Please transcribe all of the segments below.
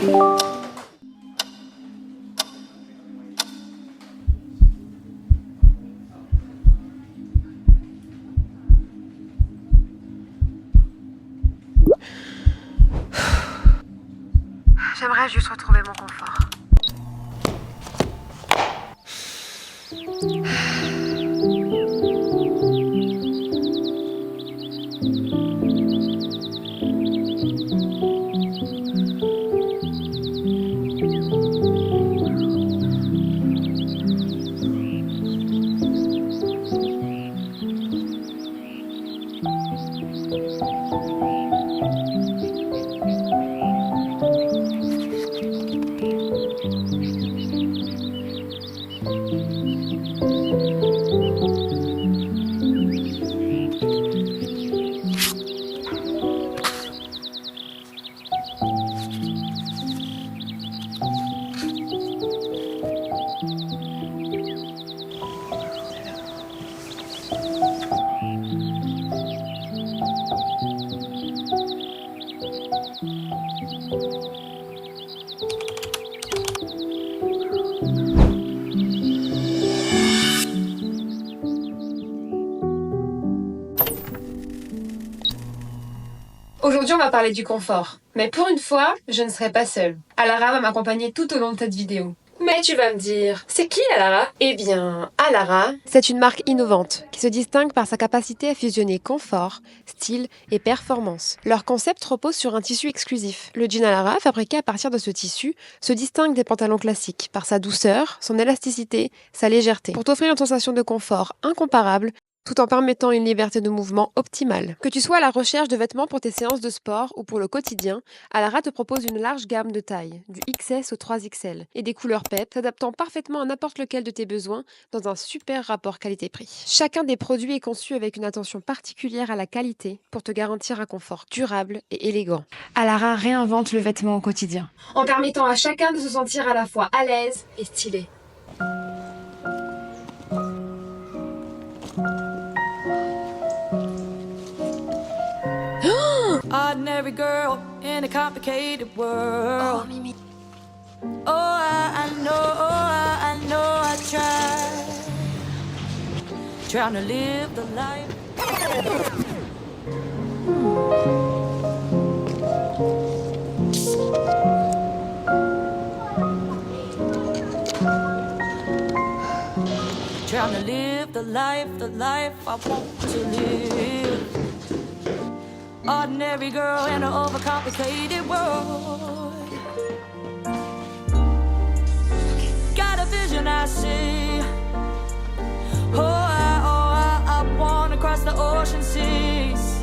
J'aimerais juste retrouver mon confort. Aujourd'hui, on va parler du confort. Mais pour une fois, je ne serai pas seule. Alara va m'accompagner tout au long de cette vidéo. Mais tu vas me dire, c'est qui Alara ? Eh bien, Alara, c'est une marque innovante qui se distingue par sa capacité à fusionner confort, style et performance. Leur concept repose sur un tissu exclusif. Le jean Alara, fabriqué à partir de ce tissu, se distingue des pantalons classiques par sa douceur, son élasticité, sa légèreté, pour t'offrir une sensation de confort incomparable, tout en permettant une liberté de mouvement optimale. Que tu sois à la recherche de vêtements pour tes séances de sport ou pour le quotidien, Alara te propose une large gamme de tailles, du XS au 3XL, et des couleurs pep, s'adaptant parfaitement à n'importe lequel de tes besoins dans un super rapport qualité-prix. Chacun des produits est conçu avec une attention particulière à la qualité pour te garantir un confort durable et élégant. Alara réinvente le vêtement au quotidien, en permettant à chacun de se sentir à la fois à l'aise et stylé. Ordinary girl in a complicated world. Oh, Mimi. I know I tried. Trying to live the life. Trying to live the life I want to live. Ordinary girl in an overcomplicated world. Got a vision I see. I wanna cross the ocean seas.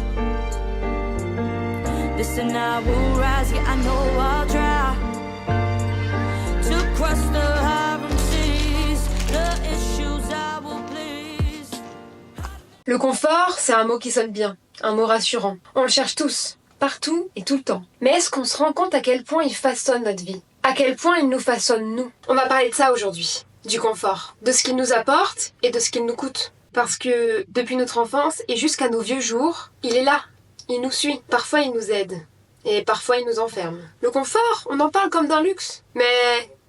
Listen, I will rise, yeah, I know I'll try to cross the high seas. The issues I will please. Le confort, c'est un mot qui sonne bien, un mot rassurant. On le cherche tous, partout et tout le temps. Mais est-ce qu'on se rend compte à quel point il façonne notre vie ? À quel point il nous façonne nous ? On va parler de ça aujourd'hui, du confort, de ce qu'il nous apporte et de ce qu'il nous coûte. Parce que depuis notre enfance et jusqu'à nos vieux jours, il est là, il nous suit. Parfois il nous aide et parfois il nous enferme. Le confort, on en parle comme d'un luxe, mais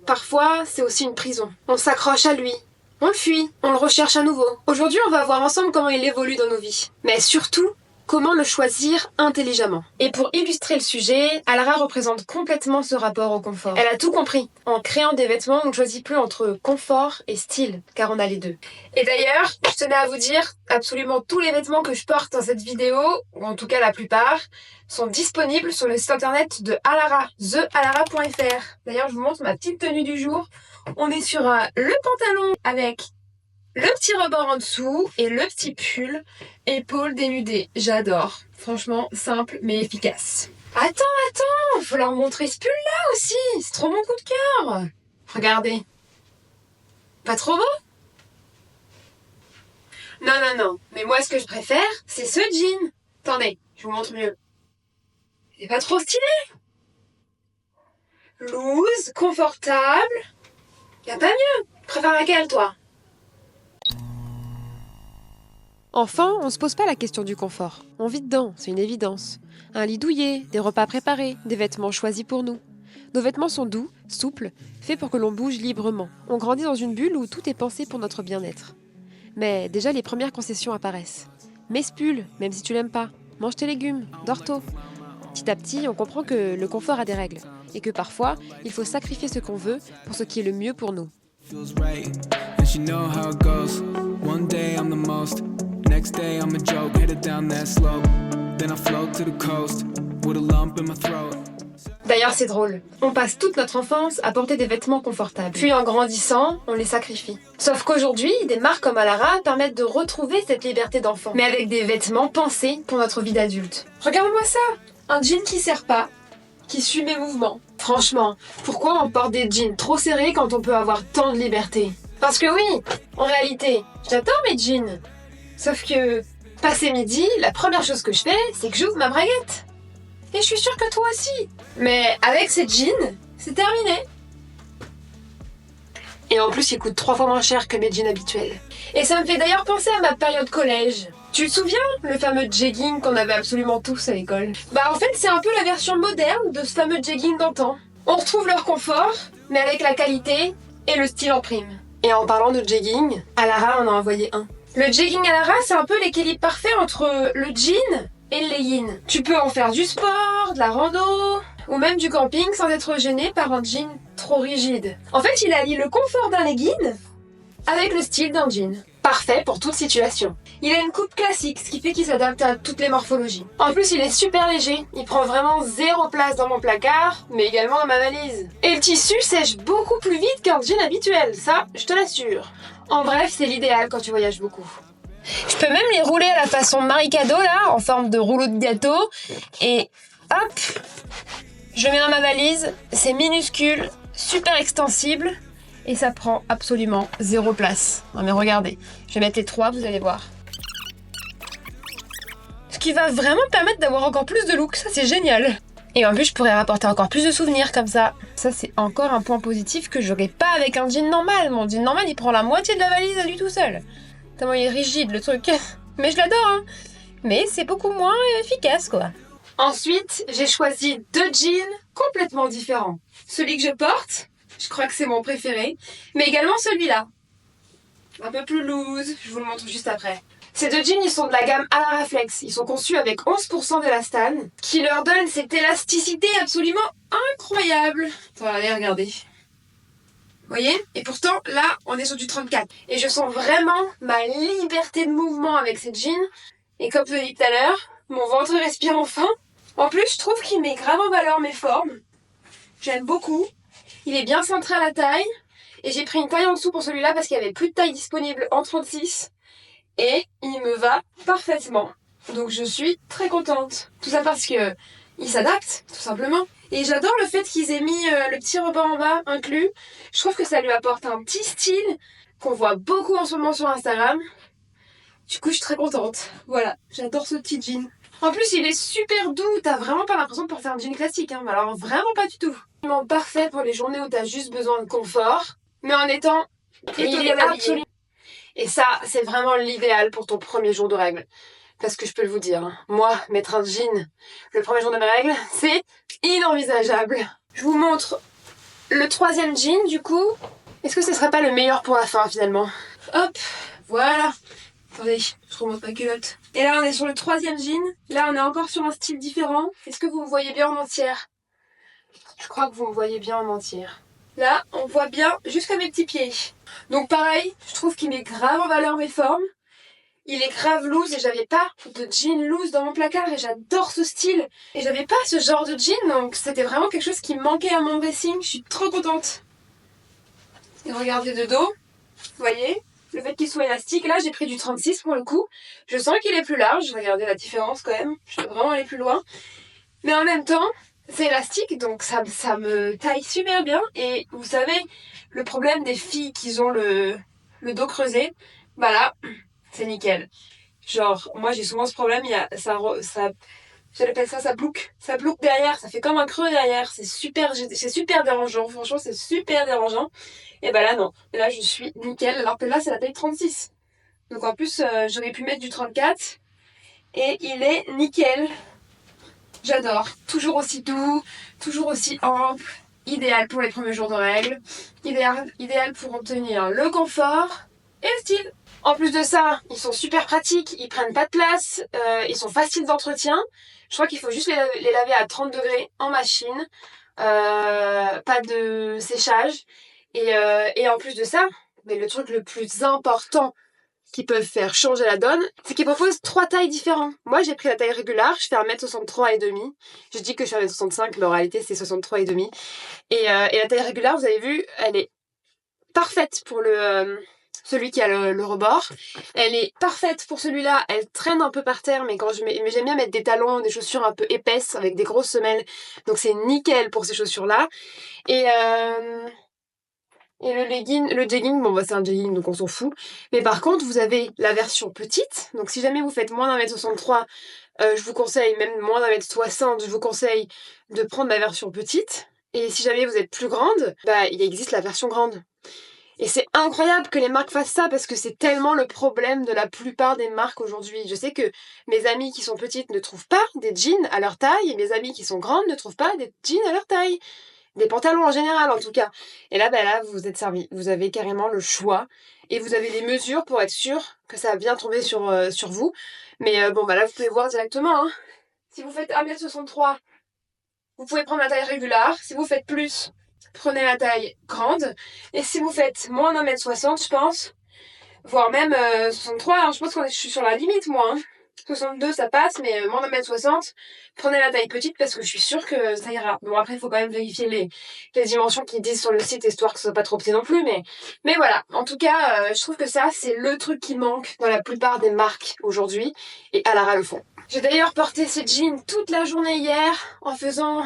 parfois c'est aussi une prison. On s'accroche à lui. On le fuit, on le recherche à nouveau. Aujourd'hui, on va voir ensemble comment il évolue dans nos vies. Mais surtout, comment le choisir intelligemment. Et pour illustrer le sujet, Alara représente complètement ce rapport au confort. Elle a tout compris. En créant des vêtements, on ne choisit plus entre confort et style, car on a les deux. Et d'ailleurs, je tenais à vous dire, absolument tous les vêtements que je porte dans cette vidéo, ou en tout cas la plupart, sont disponibles sur le site internet de Alara, thealara.fr. D'ailleurs, je vous montre ma petite tenue du jour. On est sur le pantalon avec le petit rebord en dessous et le petit pull, épaules dénudées. J'adore. Franchement, simple mais efficace. Attends, faut leur montrer ce pull-là aussi. C'est trop mon coup de cœur. Regardez. Pas trop beau ? Non. Mais moi, ce que je préfère, c'est ce jean. Attendez, je vous montre mieux. C'est pas trop stylé ? Loose, confortable. Y a pas mieux. Préfère laquelle, toi ? Enfant, on se pose pas la question du confort. On vit dedans, c'est une évidence. Un lit douillet, des repas préparés, des vêtements choisis pour nous. Nos vêtements sont doux, souples, faits pour que l'on bouge librement. On grandit dans une bulle où tout est pensé pour notre bien-être. Mais déjà les premières concessions apparaissent. Mets ce pull, même si tu l'aimes pas. Mange tes légumes, dors tôt. Petit à petit, on comprend que le confort a des règles et que parfois, il faut sacrifier ce qu'on veut pour ce qui est le mieux pour nous. Feels right, and she know how it goes. One day I'm the most, next day I'm a joke. Headed down that slope, then I float to the coast with a lump in my throat. D'ailleurs, c'est drôle. On passe toute notre enfance à porter des vêtements confortables. Puis en grandissant, on les sacrifie. Sauf qu'aujourd'hui, des marques comme Alara permettent de retrouver cette liberté d'enfant, mais avec des vêtements pensés pour notre vie d'adulte. Regarde-moi ça! Un jean qui sert pas, qui suit mes mouvements. Franchement, pourquoi on porte des jeans trop serrés quand on peut avoir tant de liberté? Parce que oui, en réalité, j'adore mes jeans. Sauf que, passé midi, la première chose que je fais, c'est que j'ouvre ma braguette. Et je suis sûre que toi aussi. Mais avec ces jeans, c'est terminé. Et en plus, ils coûtent 3 fois moins cher que mes jeans habituels. Et ça me fait d'ailleurs penser à ma période collège. Tu te souviens, le fameux jegging qu'on avait absolument tous à l'école? Bah en fait, c'est un peu la version moderne de ce fameux jegging d'antan. On retrouve leur confort, mais avec la qualité et le style en prime. Et en parlant de jegging, Alara en a envoyé un. Le jegging Alara, c'est un peu l'équilibre parfait entre le jean et le legging. Tu peux en faire du sport, de la rando, ou même du camping sans être gêné par un jean trop rigide. En fait, il allie le confort d'un legging avec le style d'un jean. Parfait pour toute situation. Il a une coupe classique, ce qui fait qu'il s'adapte à toutes les morphologies. En plus, il est super léger. Il prend vraiment 0 place dans mon placard, mais également dans ma valise. Et le tissu sèche beaucoup plus vite qu'un jean habituel, ça, je te l'assure. En bref, c'est l'idéal quand tu voyages beaucoup. Je peux même les rouler à la façon Marie Cadeau, là, en forme de rouleau de gâteau. Et hop, je mets dans ma valise. C'est minuscule, super extensible. Et ça prend absolument 0 place. Non mais regardez, je vais mettre les 3, vous allez voir. Ce qui va vraiment permettre d'avoir encore plus de look, ça c'est génial. Et en plus, je pourrais rapporter encore plus de souvenirs comme ça. Ça c'est encore un point positif que j'aurais pas avec un jean normal. Mon jean normal, il prend la moitié de la valise à lui tout seul. Tellement il est rigide le truc. Mais je l'adore, hein. Mais c'est beaucoup moins efficace, quoi. Ensuite, j'ai choisi 2 jeans complètement différents. Celui que je porte, je crois que c'est mon préféré, mais également celui-là. Un peu plus loose, je vous le montre juste après. Ces 2 jeans, ils sont de la gamme Alara Flex. Ils sont conçus avec 11% d'élastane, qui leur donne cette élasticité absolument incroyable. Attendez, regardez. Vous voyez? Et pourtant, là, on est sur du 34. Et je sens vraiment ma liberté de mouvement avec ces jeans. Et comme je l'ai dit tout à l'heure, mon ventre respire enfin. En plus, je trouve qu'il met grave en valeur mes formes. J'aime beaucoup. Il est bien centré à la taille. Et j'ai pris une taille en dessous pour celui-là parce qu'il n'y avait plus de taille disponible en 36. Et il me va parfaitement. Donc je suis très contente. Tout ça parce que il s'adapte, tout simplement. Et j'adore le fait qu'ils aient mis le petit rebord en bas inclus. Je trouve que ça lui apporte un petit style qu'on voit beaucoup en ce moment sur Instagram. Du coup, je suis très contente. Voilà, j'adore ce petit jean. En plus, il est super doux. T'as vraiment pas l'impression de porter un jean classique, hein. Alors vraiment pas du tout. Vraiment parfait pour les journées où t'as juste besoin de confort, mais en étant plutôt bien habillé. Et ça, c'est vraiment l'idéal pour ton premier jour de règles. Parce que je peux vous dire, hein, moi, mettre un jean le premier jour de mes règles, c'est inenvisageable. Je vous montre le 3e jean, du coup. Est-ce que ce serait pas le meilleur pour la fin, finalement? Hop, voilà. Attendez, je remonte ma culotte. Et là, on est sur le 3e jean. Là, on est encore sur un style différent. Est-ce que vous me voyez bien en entière? Je crois que vous me voyez bien en entière. Là, on voit bien jusqu'à mes petits pieds. Donc pareil, je trouve qu'il met grave en valeur mes formes. Il est grave loose et j'avais pas de jean loose dans mon placard et j'adore ce style. Et j'avais pas ce genre de jean, donc c'était vraiment quelque chose qui me manquait à mon dressing. Je suis trop contente. Et regardez de dos, vous voyez, le fait qu'il soit élastique. Là, j'ai pris du 36 pour le coup. Je sens qu'il est plus large, regardez la différence quand même. Je peux vraiment aller plus loin. Mais en même temps, c'est élastique, donc ça me taille super bien. Et vous savez, le problème des filles qui ont le dos creusé, bah là, c'est nickel. Genre, moi j'ai souvent ce problème, j'appelle ça, ça blouque derrière, ça fait comme un creux derrière, c'est super dérangeant, franchement c'est super dérangeant. Et bah là non, là je suis nickel, alors que là c'est la taille 36. Donc en plus j'aurais pu mettre du 34 et il est nickel. J'adore, toujours aussi doux, toujours aussi ample. idéal pour les premiers jours de règles, idéal pour obtenir le confort et le style. En plus de ça, ils sont super pratiques, ils prennent pas de place, ils sont faciles d'entretien. Je crois qu'il faut juste les laver à 30 degrés en machine, pas de séchage. Et en plus de ça, mais le truc le plus important qui peuvent faire changer la donne, c'est qu'ils proposent 3 tailles différentes. Moi, j'ai pris la taille régulière, je fais 1m63 et demi. Je dis que je fais 1m65, mais en réalité, c'est 63 et demi. Et la taille régulière, vous avez vu, elle est parfaite pour celui qui a le rebord. Elle est parfaite pour celui-là, elle traîne un peu par terre, mais mais j'aime bien mettre des talons, des chaussures un peu épaisses, avec des grosses semelles. Donc c'est nickel pour ces chaussures-là. Et le jegging, bon bah c'est un jegging donc on s'en fout. Mais par contre vous avez la version petite, donc si jamais vous faites moins d'1m63, je vous conseille, même moins d'1m60, je vous conseille de prendre la version petite. Et si jamais vous êtes plus grande, bah il existe la version grande. Et c'est incroyable que les marques fassent ça parce que c'est tellement le problème de la plupart des marques aujourd'hui. Je sais que mes amies qui sont petites ne trouvent pas des jeans à leur taille et mes amies qui sont grandes ne trouvent pas des jeans à leur taille. Des pantalons en général en tout cas. Et là, vous vous êtes servi. Vous avez carrément le choix et vous avez les mesures pour être sûr que ça va bien tomber sur vous. Mais bon, là, vous pouvez voir directement. Hein. Si vous faites 1m63, vous pouvez prendre la taille régulière. Si vous faites plus, prenez la taille grande. Et si vous faites moins d'1m60, je pense, voire même 63, hein, je pense que je suis sur la limite, moi. Hein. 62 ça passe, mais moins d'1m60, prenez la taille petite parce que je suis sûre que ça ira. Bon après il faut quand même vérifier les dimensions qu'ils disent sur le site histoire que ce soit pas trop petit non plus, mais voilà. En tout cas, je trouve que ça c'est le truc qui manque dans la plupart des marques aujourd'hui et Alara le font. J'ai d'ailleurs porté ces jeans toute la journée hier en faisant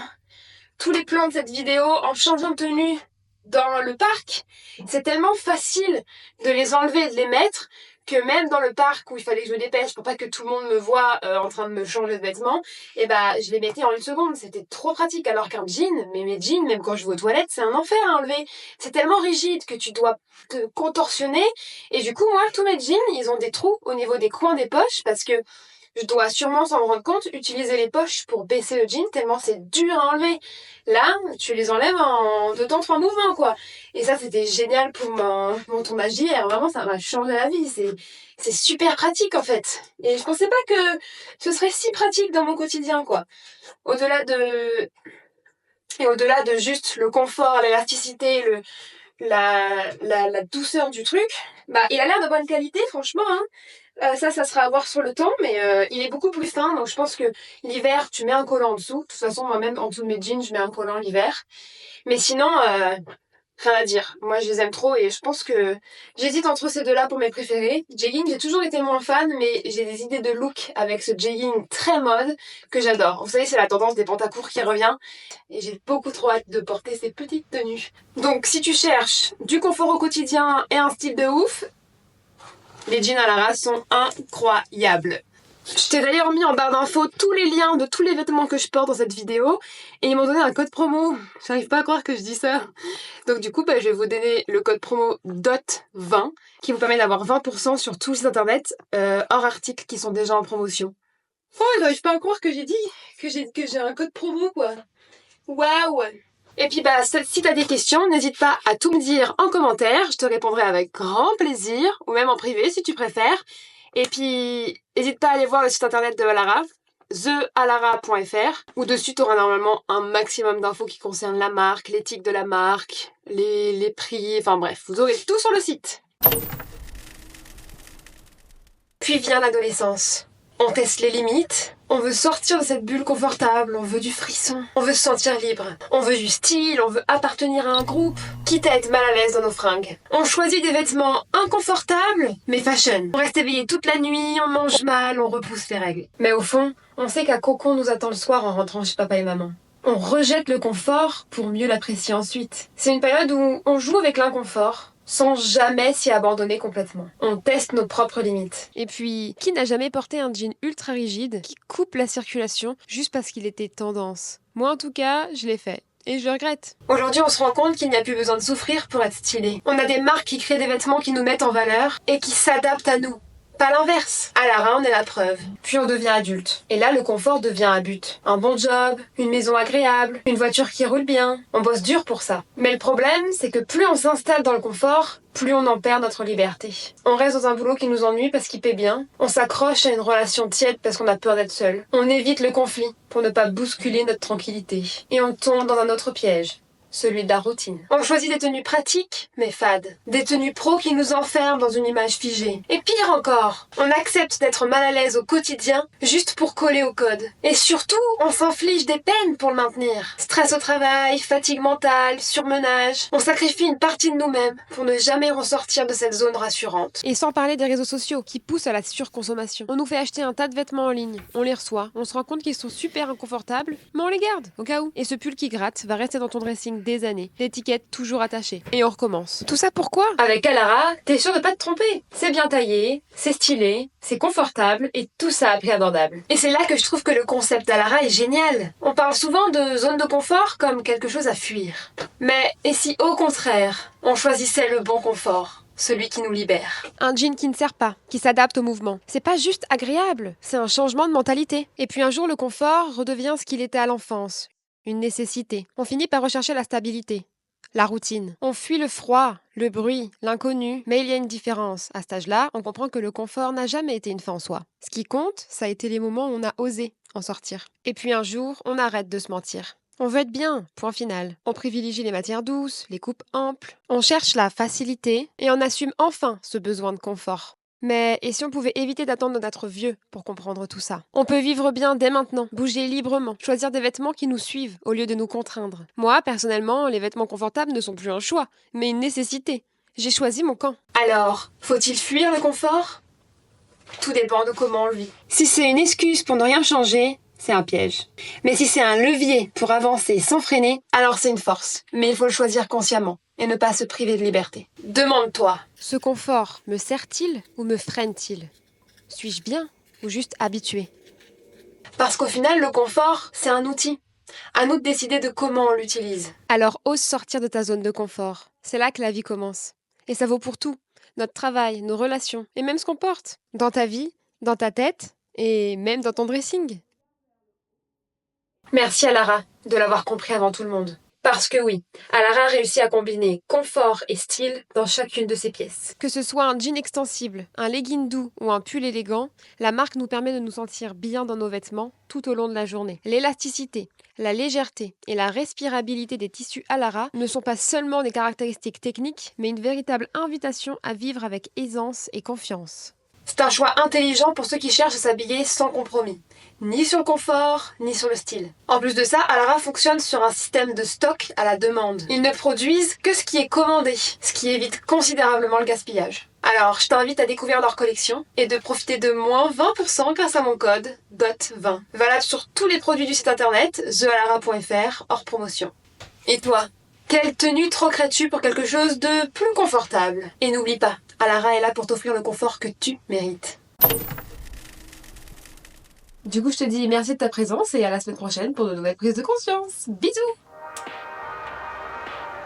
tous les plans de cette vidéo, en changeant de tenue dans le parc. C'est tellement facile de les enlever et de les mettre que même dans le parc où il fallait que je me dépêche pour pas que tout le monde me voie en train de me changer de vêtements, et je les mettais en 1 seconde. C'était trop pratique. Alors qu'un jean, mais mes jeans, même quand je vais aux toilettes, c'est un enfer à enlever. C'est tellement rigide que tu dois te contorsionner. Et du coup, moi, tous mes jeans, ils ont des trous au niveau des coins des poches parce que je dois sûrement s'en rendre compte, utiliser les poches pour baisser le jean tellement c'est dur à enlever. Là, tu les enlèves en 2 temps 3 mouvements, quoi. Et ça, c'était génial pour mon tournage d'hier. Vraiment, ça m'a changé la vie. C'est super pratique, en fait. Et je pensais pas que ce serait si pratique dans mon quotidien, quoi. Au-delà de juste le confort, l'élasticité, la douceur du truc, il a l'air de bonne qualité, franchement, hein. Ça sera à voir sur le temps, mais il est beaucoup plus fin, donc je pense que l'hiver, tu mets un collant en dessous. De toute façon, moi-même, en dessous de mes jeans, je mets un collant l'hiver. Mais sinon, rien à dire. Moi, je les aime trop et je pense que j'hésite entre ces deux-là pour mes préférés. Jegging, j'ai toujours été moins fan, mais j'ai des idées de look avec ce jegging très mode que j'adore. Vous savez, c'est la tendance des pantacourts qui revient et j'ai beaucoup trop hâte de porter ces petites tenues. Donc, si tu cherches du confort au quotidien et un style de ouf, les jeans Alara sont incroyables. Je t'ai d'ailleurs mis en barre d'infos tous les liens de tous les vêtements que je porte dans cette vidéo et ils m'ont donné un code promo. J'arrive pas à croire que je dis ça. Donc du coup, je vais vous donner le code promo DOT20 qui vous permet d'avoir 20% sur tous les sites internet hors articles qui sont déjà en promotion. Oh, j'arrive pas à croire que j'ai dit que j'ai un code promo, quoi. Waouh! Et puis si t'as des questions, n'hésite pas à tout me dire en commentaire, je te répondrai avec grand plaisir, ou même en privé si tu préfères. Et puis, n'hésite pas à aller voir le site internet de Alara, thealara.fr, où dessus tu auras normalement un maximum d'infos qui concernent la marque, l'éthique de la marque, les prix, enfin bref, vous aurez tout sur le site. Puis vient l'adolescence. On teste les limites, on veut sortir de cette bulle confortable, on veut du frisson, on veut se sentir libre, on veut du style, on veut appartenir à un groupe, quitte à être mal à l'aise dans nos fringues. On choisit des vêtements inconfortables, mais fashion. On reste éveillé toute la nuit, on mange mal, on repousse les règles. Mais au fond, on sait qu'un cocon nous attend le soir en rentrant chez papa et maman. On rejette le confort pour mieux l'apprécier ensuite. C'est une période où on joue avec l'inconfort, sans jamais s'y abandonner complètement. On teste nos propres limites. Et puis, qui n'a jamais porté un jean ultra rigide qui coupe la circulation juste parce qu'il était tendance? Moi en tout cas, je l'ai fait. Et je le regrette. Aujourd'hui, on se rend compte qu'il n'y a plus besoin de souffrir pour être stylé. On a des marques qui créent des vêtements qui nous mettent en valeur et qui s'adaptent à nous. pas l'inverse. À Lara, on est la preuve. Puis on devient adulte. Et là, le confort devient un but. Un bon job, une maison agréable, une voiture qui roule bien. On bosse dur pour ça. Mais le problème, c'est que plus on s'installe dans le confort, plus on en perd notre liberté. On reste dans un boulot qui nous ennuie parce qu'il paie bien. On s'accroche à une relation tiède parce qu'on a peur d'être seul. On évite le conflit pour ne pas bousculer notre tranquillité. Et on tombe dans un autre piège. Celui de la routine. On choisit des tenues pratiques, mais fades. Des tenues pro qui nous enferment dans une image figée. Et pire encore, on accepte d'être mal à l'aise au quotidien juste pour coller au code. Et surtout, on s'inflige des peines pour le maintenir. Stress au travail, fatigue mentale, surmenage. On sacrifie une partie de nous-mêmes pour ne jamais ressortir de cette zone rassurante. Et sans parler des réseaux sociaux qui poussent à la surconsommation. On nous fait acheter un tas de vêtements en ligne, on les reçoit, on se rend compte qu'ils sont super inconfortables, mais on les garde, au cas où. Et ce pull qui gratte va rester dans ton dressing des années, l'étiquette toujours attachée. Et on recommence. Tout ça pourquoi ? Avec Alara, t'es sûr de pas te tromper. C'est bien taillé, c'est stylé, c'est confortable et tout ça à prix abordable. Et c'est là que je trouve que le concept d'Alara est génial. On parle souvent de zone de confort comme quelque chose à fuir. Mais et si au contraire, on choisissait le bon confort ? Celui qui nous libère. Un jean qui ne sert pas, qui s'adapte au mouvement. C'est pas juste agréable, c'est un changement de mentalité. Et puis un jour, le confort redevient ce qu'il était à l'enfance. Une nécessité. On finit par rechercher la stabilité, la routine. On fuit le froid, le bruit, l'inconnu. Mais il y a une différence. À cet âge-là, on comprend que le confort n'a jamais été une fin en soi. Ce qui compte, ça a été les moments où on a osé en sortir. Et puis un jour, on arrête de se mentir. On veut être bien, point final. On privilégie les matières douces, les coupes amples. On cherche la facilité et on assume enfin ce besoin de confort. Mais et si on pouvait éviter d'attendre d'être vieux pour comprendre tout ça ? On peut vivre bien dès maintenant, bouger librement, choisir des vêtements qui nous suivent au lieu de nous contraindre. Moi, personnellement, les vêtements confortables ne sont plus un choix, mais une nécessité. J'ai choisi mon camp. Alors, faut-il fuir le confort ? Tout dépend de comment on le vit. Si c'est une excuse pour ne rien changer, c'est un piège. Mais si c'est un levier pour avancer sans freiner, alors c'est une force. Mais il faut le choisir consciemment et ne pas se priver de liberté. Demande-toi. Ce confort me sert-il ou me freine-t-il ? Suis-je bien ou juste habitué ? Parce qu'au final, le confort, c'est un outil. À nous de décider de comment on l'utilise. Alors ose sortir de ta zone de confort. C'est là que la vie commence. Et ça vaut pour tout. Notre travail, nos relations et même ce qu'on porte. Dans ta vie, dans ta tête et même dans ton dressing. Merci à Lara de l'avoir compris avant tout le monde. Parce que oui, Alara réussit à combiner confort et style dans chacune de ses pièces. Que ce soit un jean extensible, un legging doux ou un pull élégant, la marque nous permet de nous sentir bien dans nos vêtements tout au long de la journée. L'élasticité, la légèreté et la respirabilité des tissus Alara ne sont pas seulement des caractéristiques techniques, mais une véritable invitation à vivre avec aisance et confiance. C'est un choix intelligent pour ceux qui cherchent à s'habiller sans compromis. Ni sur le confort, ni sur le style. En plus de ça, Alara fonctionne sur un système de stock à la demande. Ils ne produisent que ce qui est commandé, ce qui évite considérablement le gaspillage. Alors, je t'invite à découvrir leur collection et de profiter de moins 20% grâce à mon code DOT20. Valable sur tous les produits du site internet, thealara.fr, hors promotion. Et toi ? Quelle tenue troquerais-tu pour quelque chose de plus confortable ? Et n'oublie pas, Alara est là pour t'offrir le confort que tu mérites. Du coup, je te dis merci de ta présence et à la semaine prochaine pour de nouvelles prises de conscience. Bisous !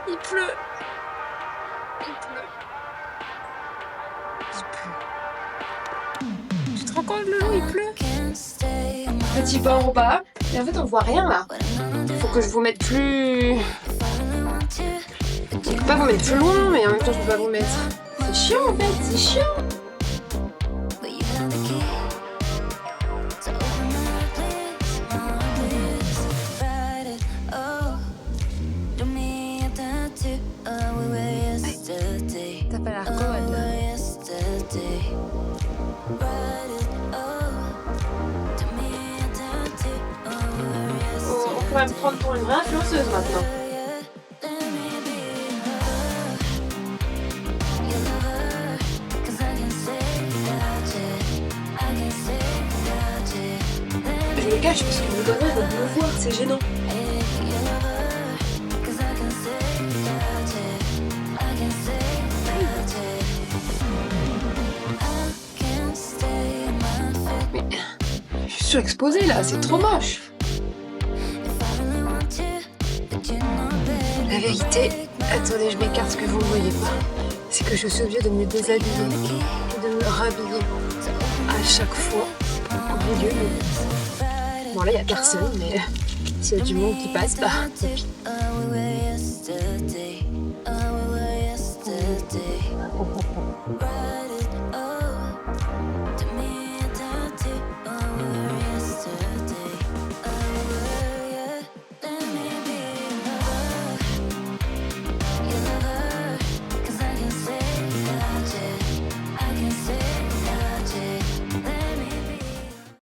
Il pleut. Tu te rends compte, Loulou, il pleut. Petit port ou pas ? Et en fait, on voit rien là. Faut que je vous mette plus... Je peux pas vous mettre plus loin, mais en même temps, je peux pas vous mettre... C'est chiant en fait, c'est chiant. T'as pas l'air commode là. On pourrait me prendre pour une vraie influenceuse maintenant. Je me cache parce que vous donnez de me voir, c'est gênant. Mais je suis surexposée là, c'est trop moche. La vérité, attendez, je m'écarte ce que vous ne voyez pas. c'est que je suis obligée de me déshabiller et de me rhabiller à chaque fois au milieu. Bon là il n'y a personne, mais s'il y a du monde qui passe, bah tant pis.